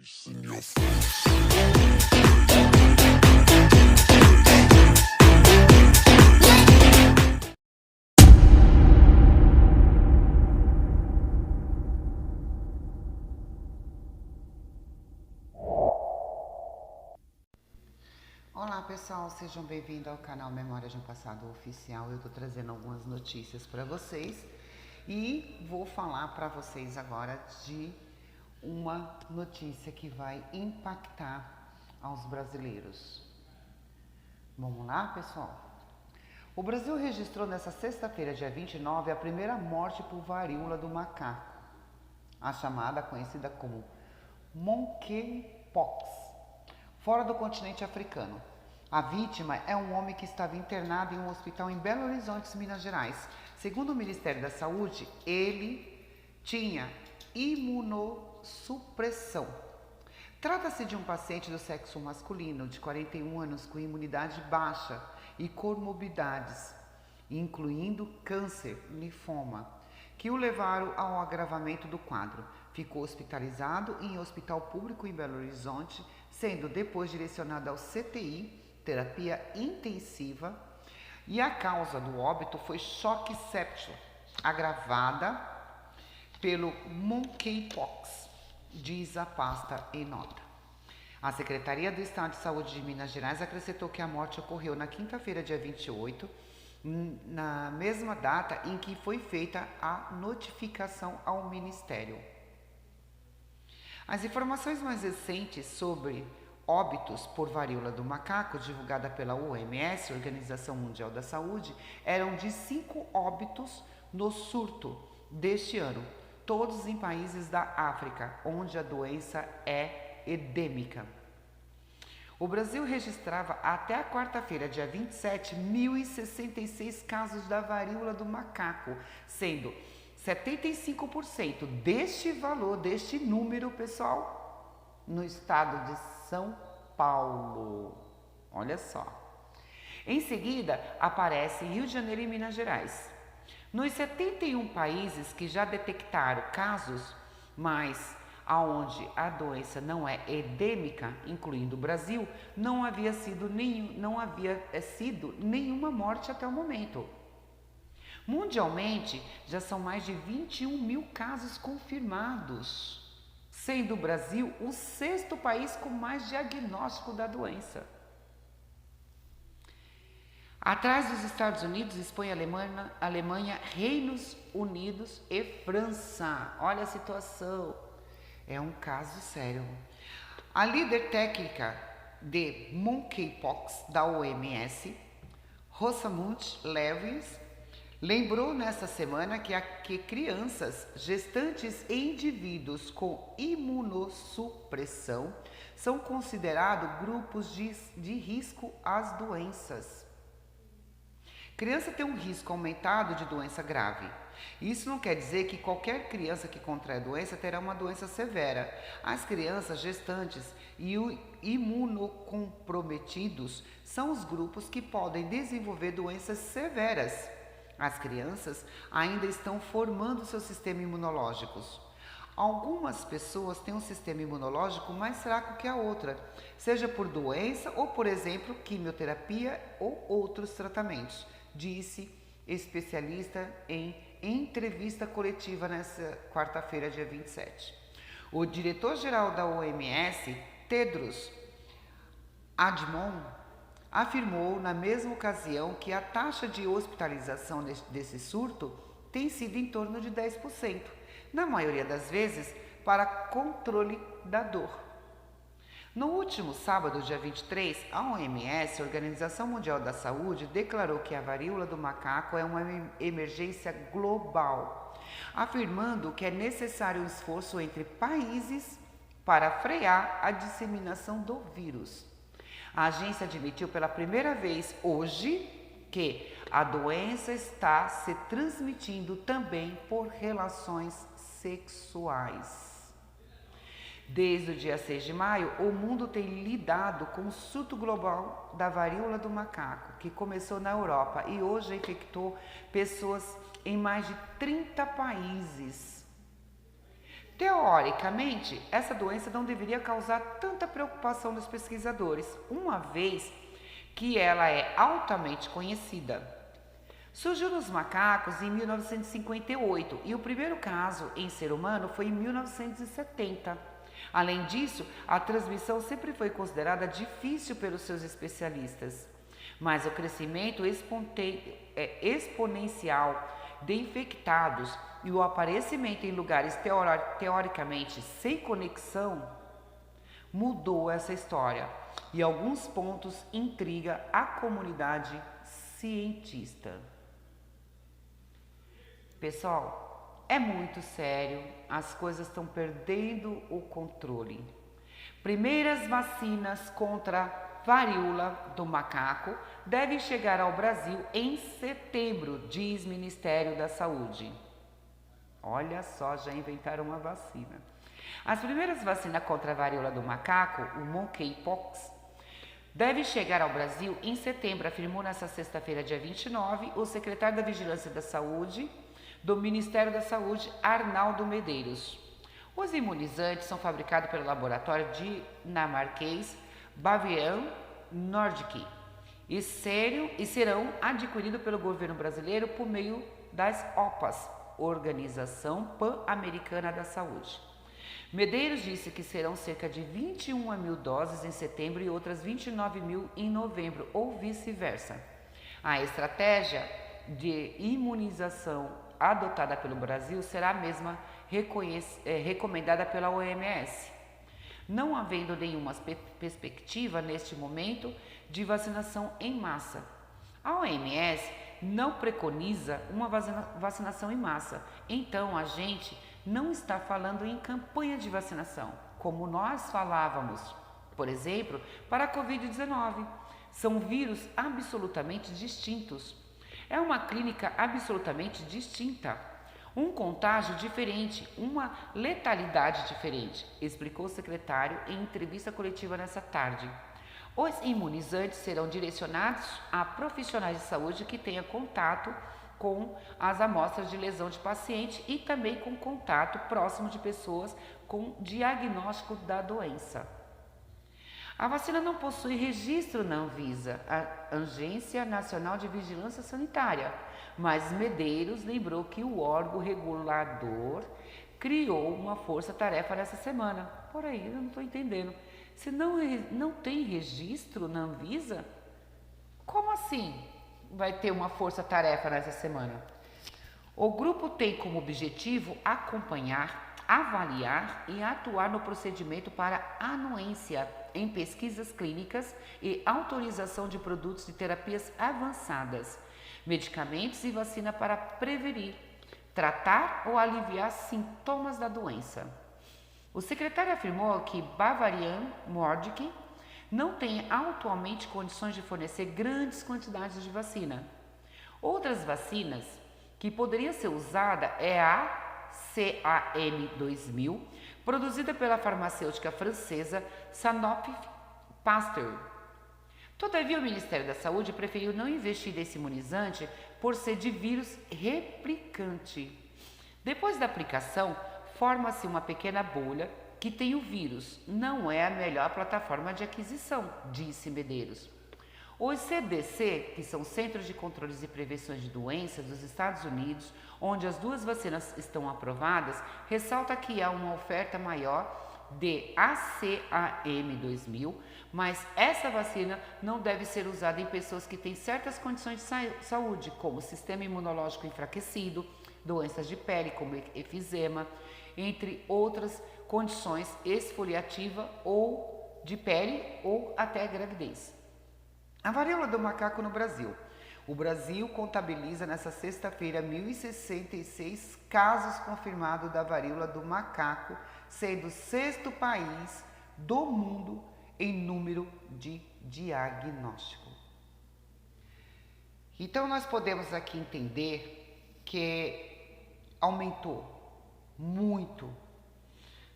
In your face. Olá pessoal, sejam bem-vindos ao canal Memória de um Passado Oficial. Eu tô trazendo algumas notícias para vocês e vou falar para vocês agora de uma notícia que vai impactar aos brasileiros. Vamos lá, pessoal? O Brasil registrou nesta sexta-feira, dia 29, a primeira morte por varíola do macaco, a chamada conhecida como monkeypox, fora do continente africano. A vítima é um homem que estava internado em um hospital em Belo Horizonte, Minas Gerais. Segundo o Ministério da Saúde, ele tinha imunossupressão. Trata-se de um paciente do sexo masculino de 41 anos com imunidade baixa e comorbidades, incluindo câncer, linfoma, que o levaram ao agravamento do quadro. Ficou hospitalizado em hospital público em Belo Horizonte, sendo depois direcionado ao CTI, terapia intensiva, e a causa do óbito foi choque séptico, agravada pelo monkeypox, diz a pasta em nota. A Secretaria do Estado de Saúde de Minas Gerais acrescentou que a morte ocorreu na quinta-feira, dia 28, na mesma data em que foi feita a notificação ao Ministério. As informações mais recentes sobre óbitos por varíola do macaco, divulgada pela OMS, Organização Mundial da Saúde, eram de 5 óbitos no surto deste ano, todos em países da África, onde a doença é endêmica. O Brasil registrava até a quarta-feira, dia 27, 1.066 casos da varíola do macaco, sendo 75% deste valor, deste número, pessoal, no estado de São Paulo. Olha só. Em seguida, aparece Rio de Janeiro e Minas Gerais. Nos 71 países que já detectaram casos, mas aonde a doença não é endêmica, incluindo o Brasil, não havia sido nenhuma morte até o momento. Mundialmente, já são mais de 21 mil casos confirmados, sendo o Brasil o 6º país com mais diagnóstico da doença. Atrás dos Estados Unidos, Espanha, Alemanha, Reinos Unidos e França. Olha a situação, é um caso sério. A líder técnica de monkeypox da OMS, Rosamund Lewis, lembrou nesta semana que crianças, gestantes e indivíduos com imunossupressão são considerados grupos de risco às doenças. Criança tem um risco aumentado de doença grave. Isso não quer dizer que qualquer criança que contrai a doença terá uma doença severa. As crianças gestantes e imunocomprometidos são os grupos que podem desenvolver doenças severas. As crianças ainda estão formando seu sistema imunológico. Algumas pessoas têm um sistema imunológico mais fraco que a outra, seja por doença ou, por exemplo, quimioterapia ou outros tratamentos, disse especialista em entrevista coletiva nesta quarta-feira, dia 27. O diretor-geral da OMS, Tedros Adhanom, afirmou na mesma ocasião que a taxa de hospitalização desse surto tem sido em torno de 10%, na maioria das vezes para controle da dor. No último sábado, dia 23, a OMS, Organização Mundial da Saúde, declarou que a varíola do macaco é uma emergência global, afirmando que é necessário um esforço entre países para frear a disseminação do vírus. A agência admitiu pela primeira vez hoje que a doença está se transmitindo também por relações sexuais. Desde o dia 6 de maio, o mundo tem lidado com o surto global da varíola do macaco, que começou na Europa e hoje infectou pessoas em mais de 30 países. Teoricamente, essa doença não deveria causar tanta preocupação nos pesquisadores, uma vez que ela é altamente conhecida. Surgiu nos macacos em 1958 e o primeiro caso em ser humano foi em 1970. Além disso, a transmissão sempre foi considerada difícil pelos seus especialistas, mas o crescimento exponencial de infectados e o aparecimento em lugares teoricamente sem conexão mudou essa história e alguns pontos intriga a comunidade cientista. Pessoal, é muito sério, as coisas estão perdendo o controle. Primeiras vacinas contra varíola do macaco devem chegar ao Brasil em setembro, diz Ministério da Saúde. Olha só, já inventaram uma vacina. As primeiras vacinas contra a varíola do macaco, o monkeypox, devem chegar ao Brasil em setembro, afirmou nesta sexta-feira, dia 29, o secretário da Vigilância da Saúde do Ministério da Saúde, Arnaldo Medeiros. Os imunizantes são fabricados pelo laboratório dinamarquês Bavarian Nordic e serão adquiridos pelo governo brasileiro por meio das OPAS, Organização Pan-Americana da Saúde. Medeiros disse que serão cerca de 21 mil doses em setembro e outras 29 mil em novembro, ou vice-versa. A estratégia de imunização adotada pelo Brasil será a mesma recomendada pela OMS, não havendo nenhuma perspectiva neste momento de vacinação em massa. A OMS não preconiza uma vacinação em massa, então a gente não está falando em campanha de vacinação, como nós falávamos, por exemplo, para a Covid-19. São vírus absolutamente distintos. É uma clínica absolutamente distinta, um contágio diferente, uma letalidade diferente, explicou o secretário em entrevista coletiva nessa tarde. Os imunizantes serão direcionados a profissionais de saúde que tenham contato com as amostras de lesão de paciente e também com contato próximo de pessoas com diagnóstico da doença. A vacina não possui registro na Anvisa, a Agência Nacional de Vigilância Sanitária, mas Medeiros lembrou que o órgão regulador criou uma força-tarefa nessa semana. Por aí, eu não estou entendendo. Se não tem registro na Anvisa, como assim vai ter uma força-tarefa nessa semana? O grupo tem como objetivo acompanhar, avaliar e atuar no procedimento para anuência em pesquisas clínicas e autorização de produtos de terapias avançadas, medicamentos e vacina para prevenir, tratar ou aliviar sintomas da doença. O secretário afirmou que Bavarian Nordic não tem atualmente condições de fornecer grandes quantidades de vacina. Outras vacinas que poderia ser usada é a CAM2000, produzida pela farmacêutica francesa Sanofi Pasteur. Todavia, o Ministério da Saúde preferiu não investir nesse imunizante por ser de vírus replicante. Depois da aplicação, forma-se uma pequena bolha que tem o vírus. Não é a melhor plataforma de aquisição, disse Medeiros. Os CDC, que são Centros de Controles e Prevenções de Doenças dos Estados Unidos, onde as duas vacinas estão aprovadas, ressalta que há uma oferta maior de ACAM2000, mas essa vacina não deve ser usada em pessoas que têm certas condições de saúde, como sistema imunológico enfraquecido, doenças de pele, como efizema, entre outras condições esfoliativa ou de pele ou até gravidez. A varíola do macaco no Brasil. O Brasil contabiliza nesta sexta-feira 1.066 casos confirmados da varíola do macaco, sendo o sexto país do mundo em número de diagnóstico. Então nós podemos aqui entender que aumentou muito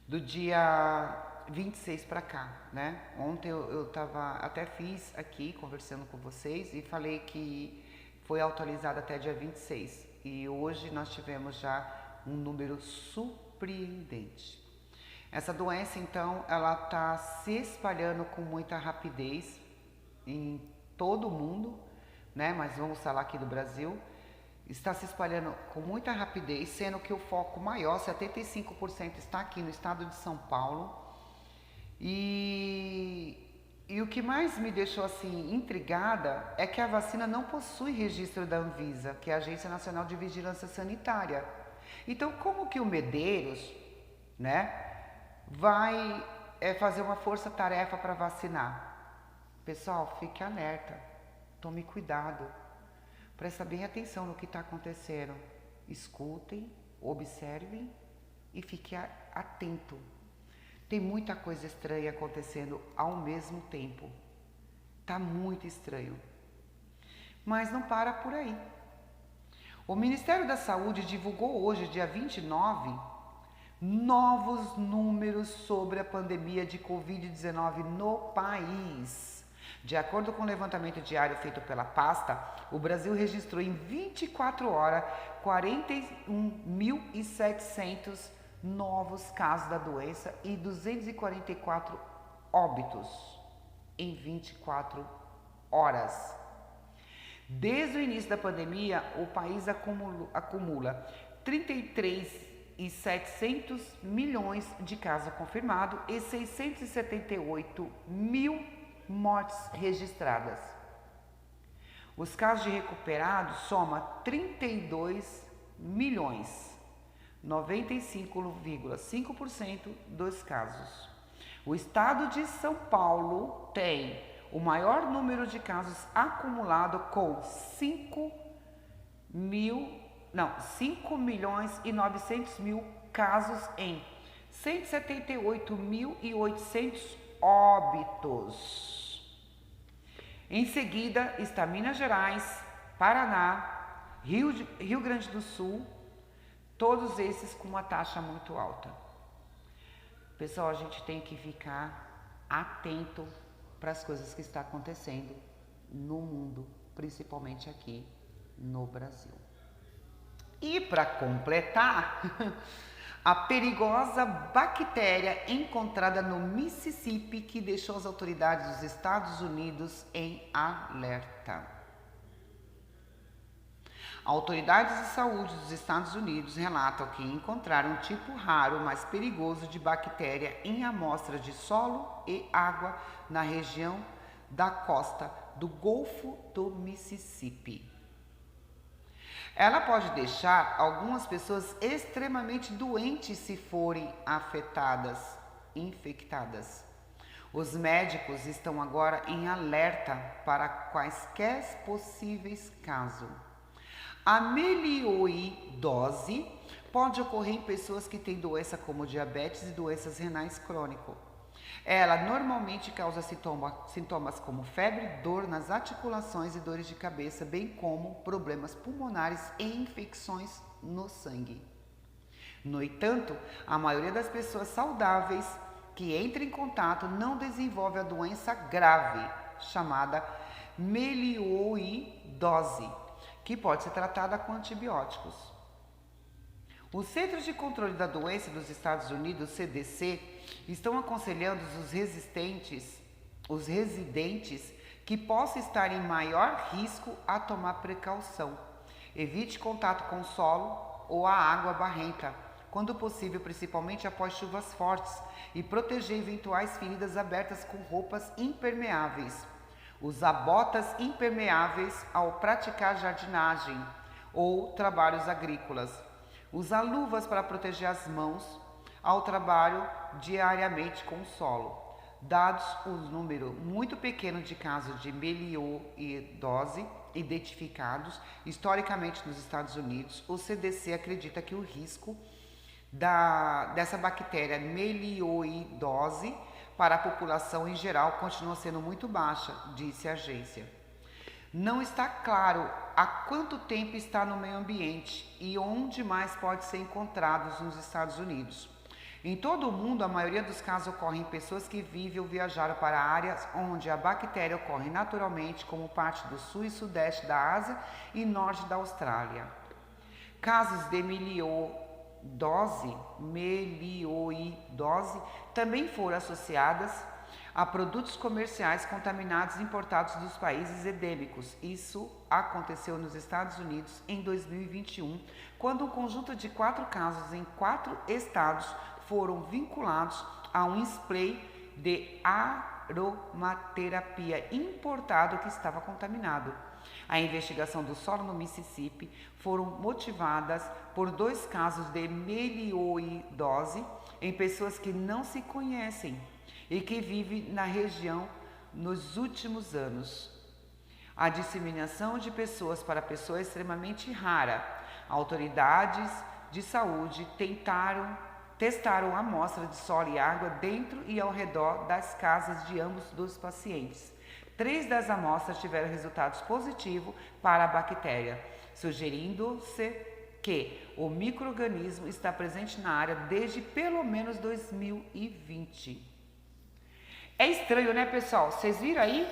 do dia 26 para cá, né? Ontem eu até fiz aqui conversando com vocês e falei que foi atualizado até dia 26 e hoje nós tivemos já um número superior surpreendente. Essa doença, então, ela está se espalhando com muita rapidez em todo o mundo, né? Mas vamos falar aqui do Brasil. Está se espalhando com muita rapidez, sendo que o foco maior, 75%, está aqui no estado de São Paulo. E o que mais me deixou assim intrigada é que a vacina não possui registro da Anvisa, que é a Agência Nacional de Vigilância Sanitária. Então, como que o Medeiros, né, vai fazer uma força-tarefa para vacinar? Pessoal, fique alerta, tome cuidado, presta bem atenção no que está acontecendo. Escutem, observem e fique atento. Tem muita coisa estranha acontecendo ao mesmo tempo. Tá muito estranho. Mas não para por aí. O Ministério da Saúde divulgou hoje, dia 29, novos números sobre a pandemia de Covid-19 no país. De acordo com o levantamento diário feito pela pasta, o Brasil registrou em 24 horas 41.700 novos casos da doença e 244 óbitos em 24 horas. Desde o início da pandemia, o país acumula 33.700 milhões de casos confirmados e 678 mil mortes registradas. Os casos de recuperados somam 32 milhões. 95,5% dos casos. O estado de São Paulo tem o maior número de casos acumulado com 5.900.000 casos em 178.800 óbitos. Em seguida está Minas Gerais, Paraná, Rio Grande do Sul, todos esses com uma taxa muito alta. Pessoal, a gente tem que ficar atento para as coisas que estão acontecendo no mundo, principalmente aqui no Brasil. E para completar, a perigosa bactéria encontrada no Mississippi que deixou as autoridades dos Estados Unidos em alerta. Autoridades de saúde dos Estados Unidos relatam que encontraram um tipo raro, mas perigoso de bactéria em amostras de solo e água na região da costa do Golfo do Mississippi. Ela pode deixar algumas pessoas extremamente doentes se forem infectadas. Os médicos estão agora em alerta para quaisquer possíveis casos. A melioidose pode ocorrer em pessoas que têm doença como diabetes e doenças renais crônicas. Ela normalmente causa sintomas como febre, dor nas articulações e dores de cabeça, bem como problemas pulmonares e infecções no sangue. No entanto, a maioria das pessoas saudáveis que entram em contato não desenvolve a doença grave, chamada melioidose, que pode ser tratada com antibióticos. Os Centros de Controle da Doença dos Estados Unidos, CDC, estão aconselhando os residentes que possam estar em maior risco a tomar precaução. Evite contato com o solo ou a água barrenta, quando possível, principalmente após chuvas fortes, e proteger eventuais feridas abertas com roupas impermeáveis. Usar botas impermeáveis ao praticar jardinagem ou trabalhos agrícolas. Usar luvas para proteger as mãos ao trabalho diariamente com o solo. Dados o número muito pequeno de casos de melioidose identificados historicamente nos Estados Unidos, o CDC acredita que o risco dessa bactéria melioidose para a população em geral continua sendo muito baixa, disse a agência. Não está claro há quanto tempo está no meio ambiente e onde mais pode ser encontrados nos Estados Unidos. Em todo o mundo, a maioria dos casos ocorre em pessoas que vivem ou viajaram para áreas onde a bactéria ocorre naturalmente, como parte do sul e sudeste da Ásia e norte da Austrália. Casos de melioidose também foram associadas a produtos comerciais contaminados importados dos países endêmicos. Isso aconteceu nos Estados Unidos em 2021, quando um conjunto de 4 casos em 4 estados foram vinculados a um spray de aromaterapia importado que estava contaminado. A investigação do solo no Mississippi foram motivadas por 2 casos de melioidose em pessoas que não se conhecem e que vivem na região nos últimos anos. A disseminação de pessoas para pessoas é extremamente rara. Autoridades de saúde testaram amostras de solo e água dentro e ao redor das casas de ambos dos pacientes. 3 das amostras tiveram resultados positivos para a bactéria, sugerindo-se que o micro-organismo está presente na área desde pelo menos 2020. É estranho, né, pessoal? Vocês viram aí?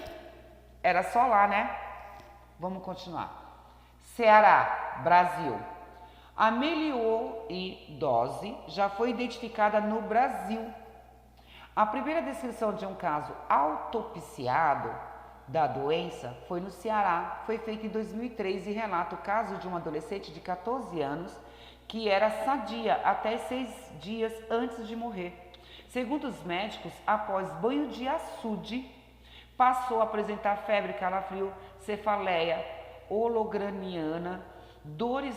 Era só lá, né? Vamos continuar. Ceará, Brasil. A melioidose já foi identificada no Brasil. A primeira descrição de um caso autopsiado da doença foi no Ceará. Foi feita em 2003 e relata o caso de uma adolescente de 14 anos que era sadia até 6 dias antes de morrer. Segundo os médicos, após banho de açude, passou a apresentar febre, calafrio, cefaleia hologramiana, dores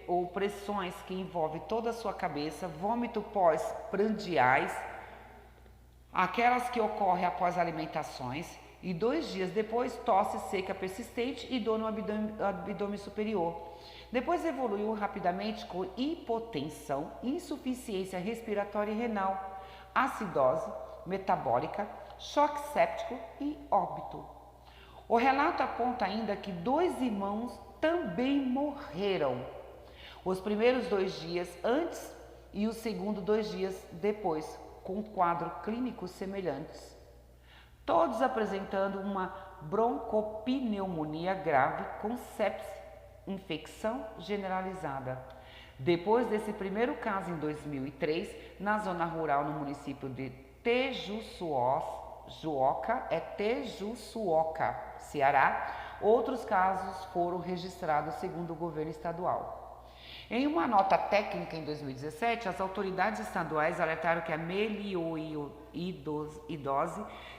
ou pressões que envolvem toda a sua cabeça, vômito pós-prandiais, aquelas que ocorrem após alimentações, e 2 dias depois, tosse seca persistente e dor no abdômen superior. Depois evoluiu rapidamente com hipotensão, insuficiência respiratória e renal, acidose metabólica, choque séptico e óbito. O relato aponta ainda que 2 irmãos também morreram, os primeiros 2 dias antes e o segundo 2 dias depois, com quadros clínicos semelhantes, todos apresentando uma broncopneumonia grave com sepse, infecção generalizada. Depois desse primeiro caso em 2003, na zona rural no município de Tejuçuoca, Ceará, outros casos foram registrados segundo o governo estadual. Em uma nota técnica em 2017, as autoridades estaduais alertaram que a melioidose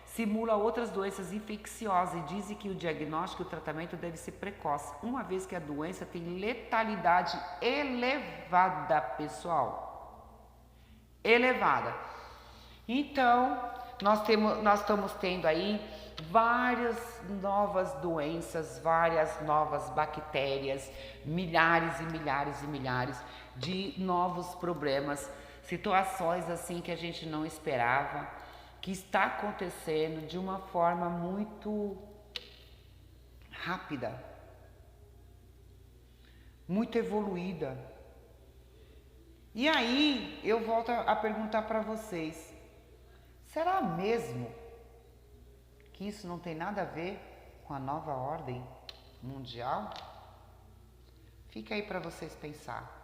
simula outras doenças infecciosas e dizem que o diagnóstico e o tratamento deve ser precoce, uma vez que a doença tem letalidade elevada, pessoal. Elevada. Então, nós estamos tendo aí várias novas doenças, várias novas bactérias, milhares e milhares e milhares de novos problemas, situações assim que a gente não esperava, que está acontecendo de uma forma muito rápida, muito evoluída. E aí eu volto a perguntar para vocês, será mesmo que isso não tem nada a ver com a nova ordem mundial? Fica aí para vocês pensar.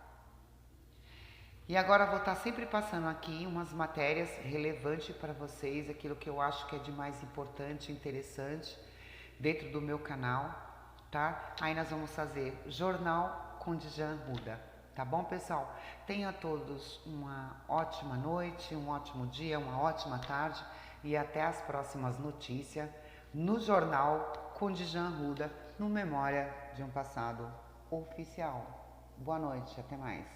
E agora vou estar sempre passando aqui umas matérias relevantes para vocês, aquilo que eu acho que é de mais importante e interessante dentro do meu canal, tá? Aí nós vamos fazer Jornal com Djan Ruda, tá bom, pessoal? Tenham todos uma ótima noite, um ótimo dia, uma ótima tarde e até as próximas notícias no Jornal com Djan Ruda, no Memória de um Passado Oficial. Boa noite, até mais.